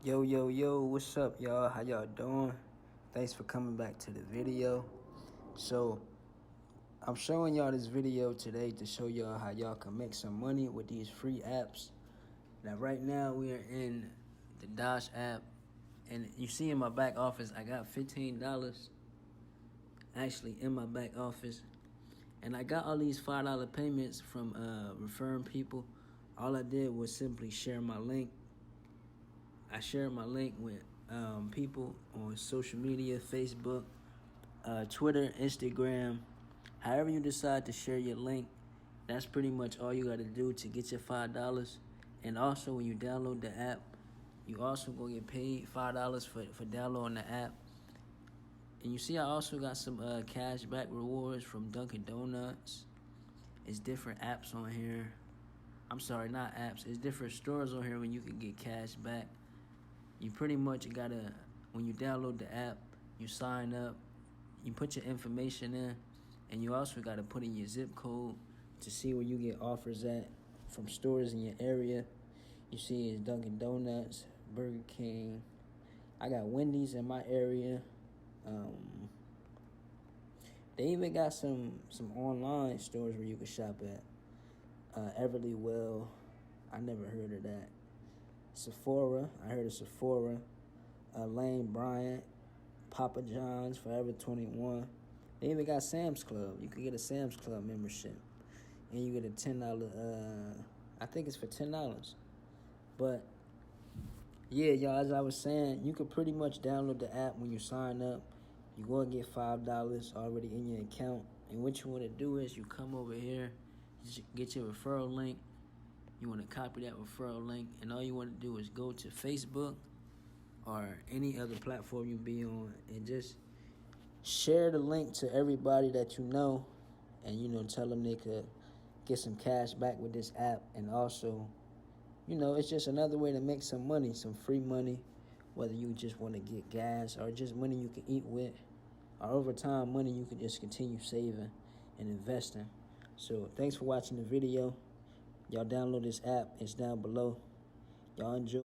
Yo, what's up, y'all? How y'all doing? Thanks for coming back to the video. So, I'm showing y'all this video today to show y'all how y'all can make some money with these free apps. Now, right now, we are in the Dosh app, and you see in my back office, I got $15 actually in my back office, and I got all these $5 payments from referring people. All I did was simply share my link. I shared my link with people on social media, Facebook, Twitter, Instagram. However you decide to share your link, that's pretty much all you got to do to get your $5. And also, when you download the app, you also gonna get paid $5 for downloading the app. And you see, I also got some cashback rewards from Dunkin' Donuts. It's different apps on here. I'm sorry, not apps. It's different stores on here when you can get cash back. You pretty much gotta, when you download the app, you sign up, you put your information in, and you also gotta put in your zip code to see where you get offers at from stores in your area. You see it's Dunkin' Donuts, Burger King. I got Wendy's in my area. They even got some online stores where you can shop at. Everly Well, I never heard of that. Sephora, I heard of Sephora. Lane Bryant, Papa John's, Forever 21. They even got Sam's Club. You can get a Sam's Club membership, and you get a $10. I think it's for $10. But yeah, y'all, as I was saying, you could pretty much download the app when you sign up. You're going to get $5 already in your account. And what you want to do is you come over here, get your referral link. You want to copy that referral link. And all you want to do is go to Facebook or any other platform you be on and just share the link to everybody that you know. And, tell them they could get some cash back with this app. And also, it's just another way to make some money, some free money, whether you just want to get gas or just money you can eat with, or over time, money you can just continue saving and investing. So thanks for watching the video. Y'all download this app. It's down below. Y'all enjoy.